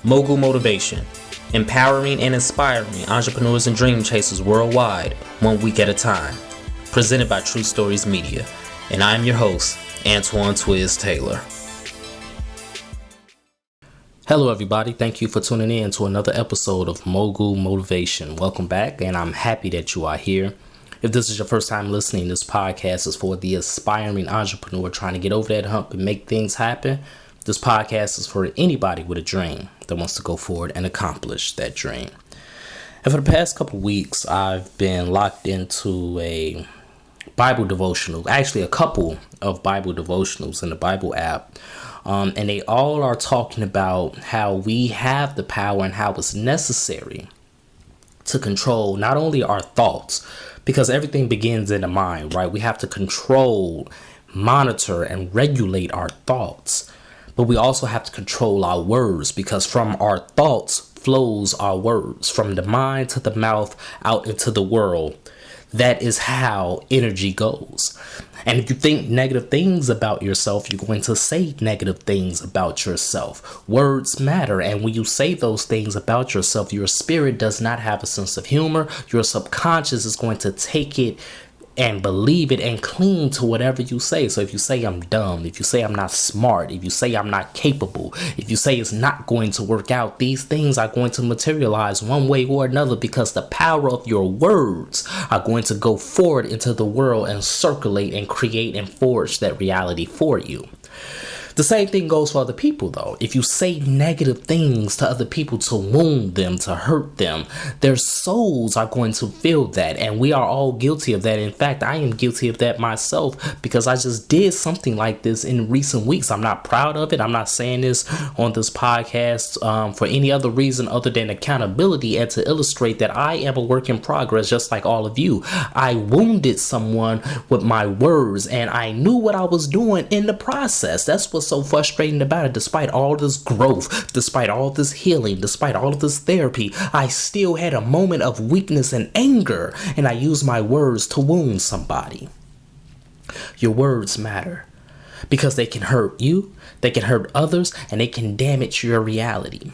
Mogul Motivation, empowering and inspiring entrepreneurs and dream chasers worldwide, 1 week at a time. Presented by True Stories Media. And I am your host, Antoine Twiz Taylor. Hello everybody, thank you for tuning in to another episode of Mogul Motivation. Welcome back, and I'm happy that you are here. If this is your first time listening, this podcast is for the aspiring entrepreneur trying to get over that hump and make things happen. This podcast is for anybody with a dream that wants to go forward and accomplish that dream. And for the past couple weeks, I've been locked into a Bible devotional, actually a couple of Bible devotionals in the Bible app. And they all are talking about how we have the power and how it's necessary to control not only our thoughts, because everything begins in the mind, right? We have to control, monitor, and regulate our thoughts. But we also have to control our words, because from our thoughts flows our words. From the mind to the mouth out into the world. That is how energy goes. And if you think negative things about yourself, you're going to say negative things about yourself. Words matter. And when you say those things about yourself, your spirit does not have a sense of humor. Your subconscious is going to take it and believe it and cling to whatever you say. So if you say I'm dumb, if you say I'm not smart, if you say I'm not capable, if you say it's not going to work out, these things are going to materialize one way or another, because the power of your words are going to go forward into the world and circulate and create and forge that reality for you. The same thing goes for other people, though. If you say negative things to other people to wound them, to hurt them, their souls are going to feel that. And we are all guilty of that. In fact, I am guilty of that myself, because I just did something like this in recent weeks. I'm not proud of it. I'm not saying this on this podcast for any other reason other than accountability and to illustrate that I am a work in progress, just like all of you. I wounded someone with my words, and I knew what I was doing in the process. That's what's so frustrating about it. Despite all this growth, despite all this healing, despite all of this therapy, I still had a moment of weakness and anger, and I used my words to wound somebody. Your words matter, because they can hurt you, they can hurt others, and they can damage your reality.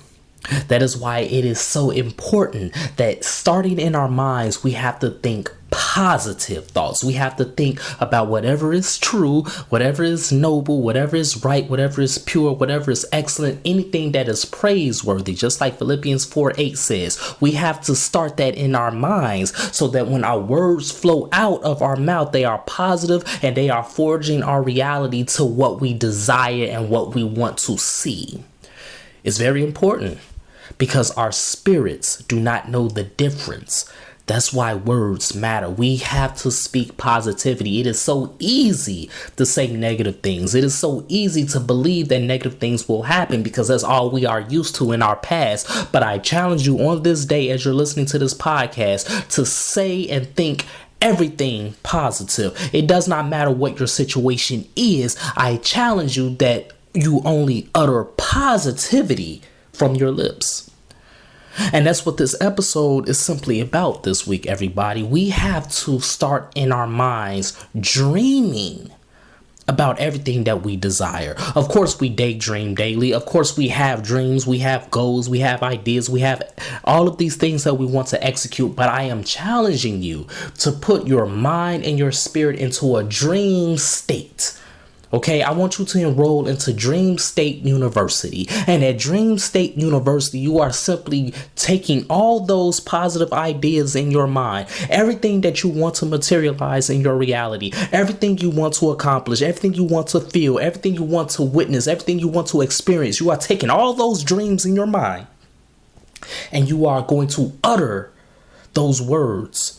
That is why it is so important that starting in our minds, we have to think positive thoughts. We have to think about whatever is true, whatever is noble, whatever is right, whatever is pure, whatever is excellent, anything that is praiseworthy. Just like Philippians 4:8 says, we have to start that in our minds so that when our words flow out of our mouth, they are positive and they are forging our reality to what we desire and what we want to see. It's very important, because our spirits do not know the difference. That's why words matter. We have to speak positivity. It is so easy to say negative things. It is so easy to believe that negative things will happen, because that's all we are used to in our past. But I challenge you on this day, as you're listening to this podcast, to say and think everything positive. It does not matter what your situation is. I challenge you that you only utter positivity from your lips. And that's what this episode is simply about this week, everybody. We have to start in our minds dreaming about everything that we desire. Of course, we daydream daily. Of course, we have dreams, we have goals, we have ideas, we have all of these things that we want to execute. But I am challenging you to put your mind and your spirit into a dream state. Okay, I want you to enroll into Dream State University. And at Dream State University, you are simply taking all those positive ideas in your mind, everything that you want to materialize in your reality, everything you want to accomplish, everything you want to feel, everything you want to witness, everything you want to experience. You are taking all those dreams in your mind, and you are going to utter those words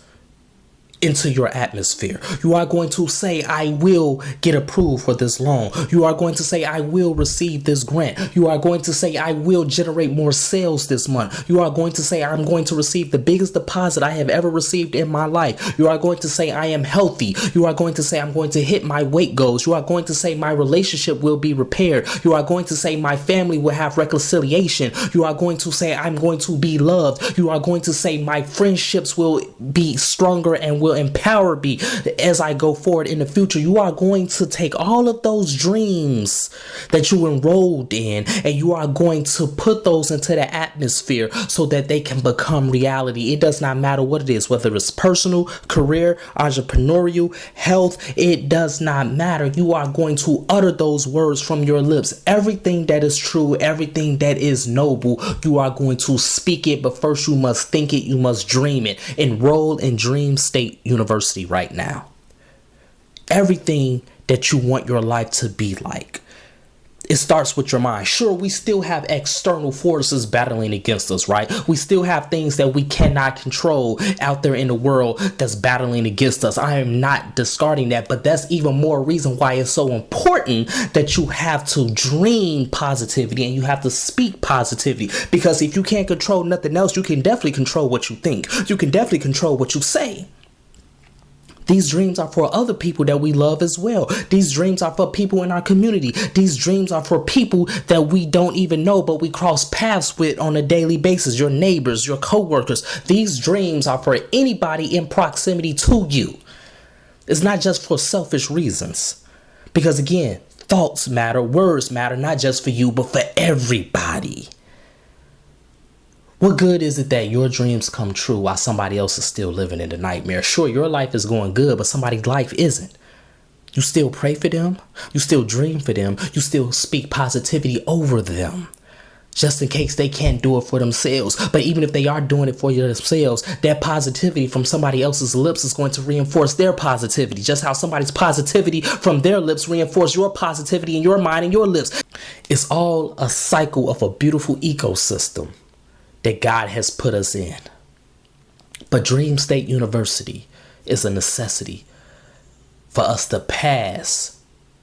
into your atmosphere. You are going to say, I will get approved for this loan. You are going to say, I will receive this grant. You are going to say, I will generate more sales this month. You are going to say, I'm going to receive the biggest deposit I have ever received in my life. You are going to say, I am healthy. You are going to say, I'm going to hit my weight goals. You are going to say, my relationship will be repaired. You are going to say, my family will have reconciliation. You are going to say, I'm going to be loved. You are going to say, my friendships will be stronger and will will empower me as I go forward in the future. You are going to take all of those dreams that you enrolled in and you are going to put those into the atmosphere so that they can become reality. It does not matter what it is, whether it's personal, career, entrepreneurial, health, it does not matter. You are going to utter those words from your lips. Everything that is true, everything that is noble, you are going to speak it, but first you must think it, you must dream it. Enroll in Dream State University right now. Everything that you want your life to be like, it starts with your mind. Sure, we still have external forces battling against us, right? We still have things that we cannot control out there in the world that's battling against us. I am not discarding that, but that's even more reason why it's so important that you have to dream positivity and you have to speak positivity. Because if you can't control nothing else, you can definitely control what you think. You can definitely control what you say. These dreams are for other people that we love as well. These dreams are for people in our community. These dreams are for people that we don't even know, but we cross paths with on a daily basis. Your neighbors, your coworkers. These dreams are for anybody in proximity to you. It's not just for selfish reasons. Because again, thoughts matter, words matter, not just for you, but for everybody. What good is it that your dreams come true while somebody else is still living in the nightmare? Sure, your life is going good, but somebody's life isn't. You still pray for them. You still dream for them. You still speak positivity over them, just in case they can't do it for themselves. But even if they are doing it for themselves, that positivity from somebody else's lips is going to reinforce their positivity, just how somebody's positivity from their lips reinforce your positivity in your mind and your lips. It's all a cycle of a beautiful ecosystem that God has put us in. But Dream State University is a necessity for us to pass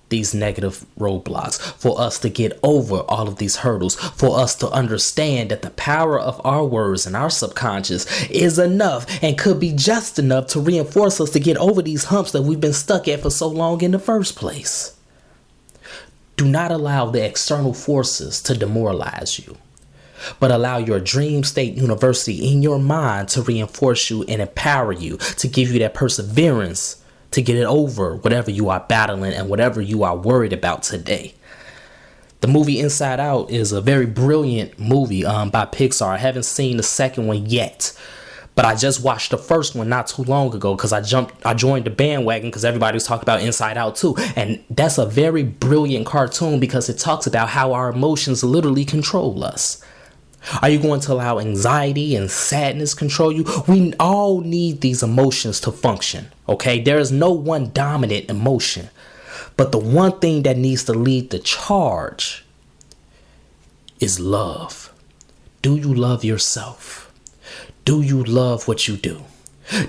these negative roadblocks, for us to get over all of these hurdles, for us to understand that the power of our words and our subconscious is enough and could be just enough to reinforce us to get over these humps that we've been stuck at for so long in the first place. Do not allow the external forces to demoralize you, but allow your Dream State University in your mind to reinforce you and empower you, to give you that perseverance to get it over whatever you are battling and whatever you are worried about today. The movie Inside Out is a very brilliant movie by Pixar. I haven't seen the second one yet, but I just watched the first one not too long ago because I joined the bandwagon because everybody was talking about Inside Out too. And that's a very brilliant cartoon because it talks about how our emotions literally control us. Are you going to allow anxiety and sadness control you? We all need these emotions to function, okay? There is no one dominant emotion. But the one thing that needs to lead the charge is love. Do you love yourself? Do you love what you do?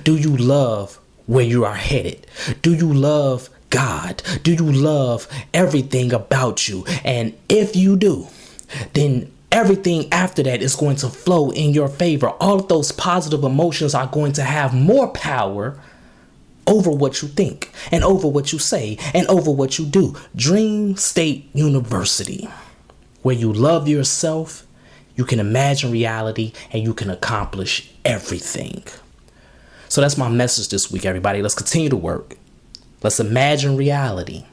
Do you love where you are headed? Do you love God? Do you love everything about you? And if you do, then everything after that is going to flow in your favor. All of those positive emotions are going to have more power over what you think and over what you say and over what you do. Dream State University, where you love yourself, you can imagine reality, and you can accomplish everything. So that's my message this week, everybody. Let's continue to work. Let's imagine reality.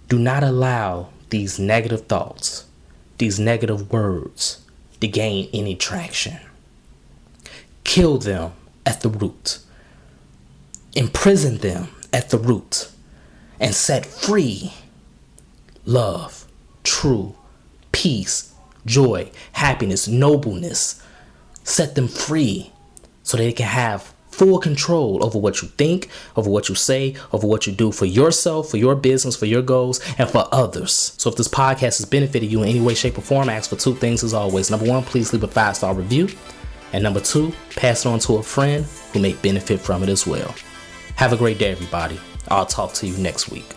Do not allow these negative thoughts, these negative words to gain any traction. Kill them at the root. Imprison them at the root. And set free love, true peace, joy, happiness, nobleness. Set them free so they can have full control over what you think, over what you say, over what you do for yourself, for your business, for your goals, and for others. So if this podcast has benefited you in any way, shape, or form, I ask for two things as always. Number one, please leave a 5-star review. And number two, pass it on to a friend who may benefit from it as well. Have a great day, everybody. I'll talk to you next week.